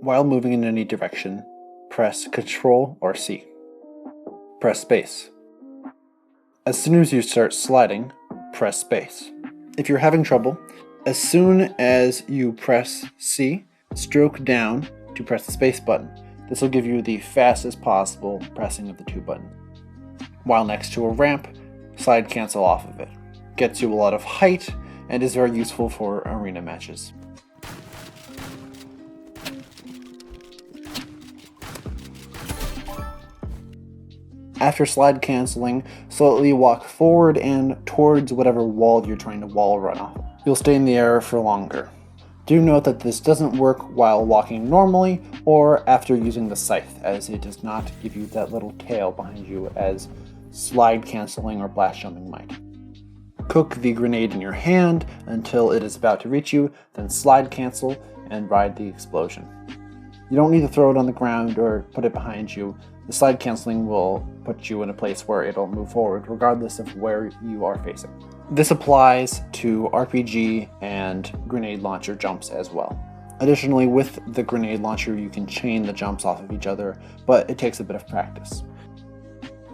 While moving in any direction, press Ctrl or C. Press space. As soon as you start sliding, press space. If you're having trouble, as soon as you press C, stroke down to press the space button. This will give you the fastest possible pressing of the two buttons. While next to a ramp, slide cancel off of it. Gets you a lot of height and is very useful for arena matches. After slide canceling, slowly walk forward and towards whatever wall you're trying to wall run off. You'll stay in the air for longer. Do note that this doesn't work while walking normally or after using the scythe, as it does not give you that little tail behind you as slide canceling or blast jumping might. Cook the grenade in your hand until it is about to reach you, then slide cancel and ride the explosion. You don't need to throw it on the ground or put it behind you. The slide canceling will put you in a place where it'll move forward regardless of where you are facing. This applies to RPG and grenade launcher jumps as well. Additionally, with the grenade launcher you can chain the jumps off of each other, but it takes a bit of practice.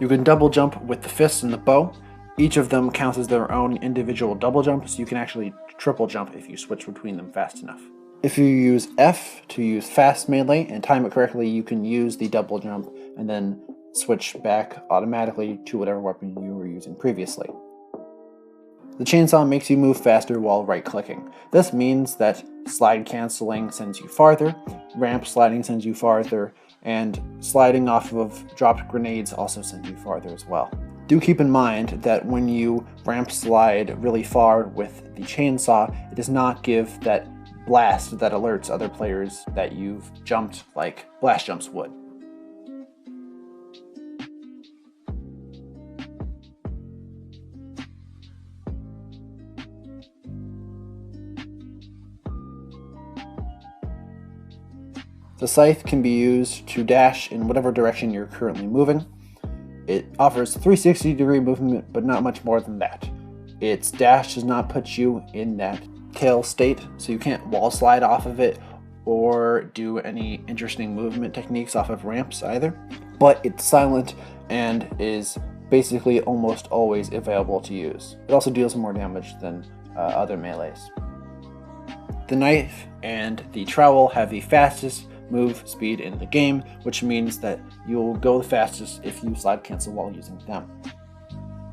You can double jump with the fist and the bow. Each of them counts as their own individual double jump, so you can actually triple jump if you switch between them fast enough. If you use F to use fast melee and time it correctly, you can use the double jump and then switch back automatically to whatever weapon you were using previously. The chainsaw makes you move faster while right-clicking. This means that slide canceling sends you farther, ramp sliding sends you farther, and sliding off of dropped grenades also sends you farther as well. Do keep in mind that when you ramp slide really far with the chainsaw, it does not give that blast that alerts other players that you've jumped like blast jumps would. The scythe can be used to dash in whatever direction you're currently moving. It offers 360-degree movement, but not much more than that. Its dash does not put you in that tail state, so you can't wall slide off of it or do any interesting movement techniques off of ramps either. But it's silent and is basically almost always available to use. It also deals more damage than other melees. The knife and the trowel have the fastest move speed in the game, which means that you'll go the fastest if you slide cancel while using them.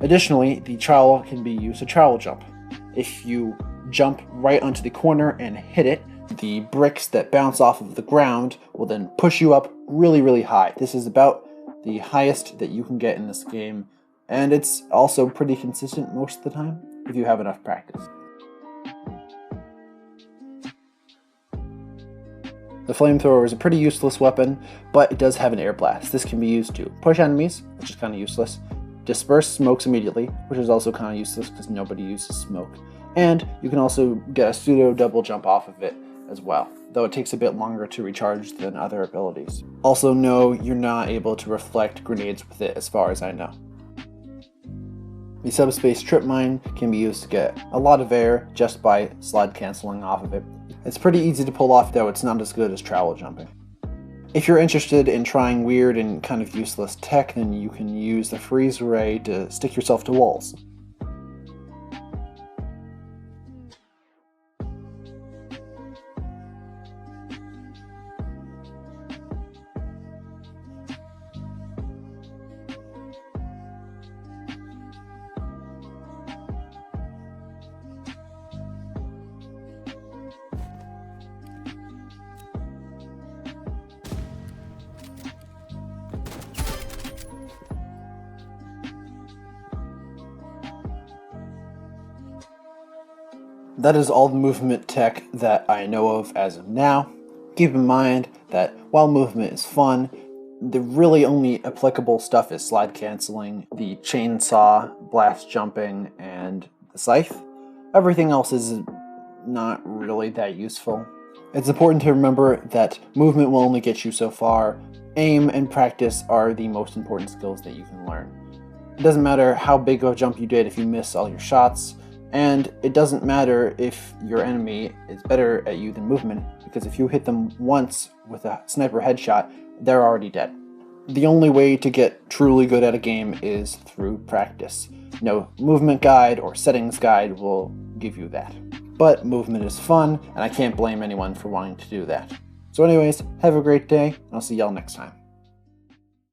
Additionally, the trowel can be used to trowel jump. If you jump right onto the corner and hit it, the bricks that bounce off of the ground will then push you up really high. This is about the highest that you can get in this game, and it's also pretty consistent most of the time if you have enough practice. The flamethrower is a pretty useless weapon, but it does have an air blast. This can be used to push enemies, which is kind of useless, disperse smokes immediately, which is also kind of useless because nobody uses smoke, and you can also get a pseudo double jump off of it as well, though it takes a bit longer to recharge than other abilities. Also, no, you're not able to reflect grenades with it as far as I know. The subspace trip mine can be used to get a lot of air just by slide canceling off of it. It's pretty easy to pull off, though it's not as good as trowel jumping. If you're interested in trying weird and kind of useless tech, then you can use the freeze ray to stick yourself to walls. That is all the movement tech that I know of as of now. Keep in mind that while movement is fun, the really only applicable stuff is slide canceling, the chainsaw, blast jumping, and the scythe. Everything else is not really that useful. It's important to remember that movement will only get you so far. Aim and practice are the most important skills that you can learn. It doesn't matter how big of a jump you did if you miss all your shots, And it doesn't matter if your enemy is better at you than movement, because if you hit them once with a sniper headshot, they're already dead. The only way to get truly good at a game is through practice. No movement guide or settings guide will give you that. But movement is fun, and I can't blame anyone for wanting to do that. So anyways, have a great day, and I'll see y'all next time.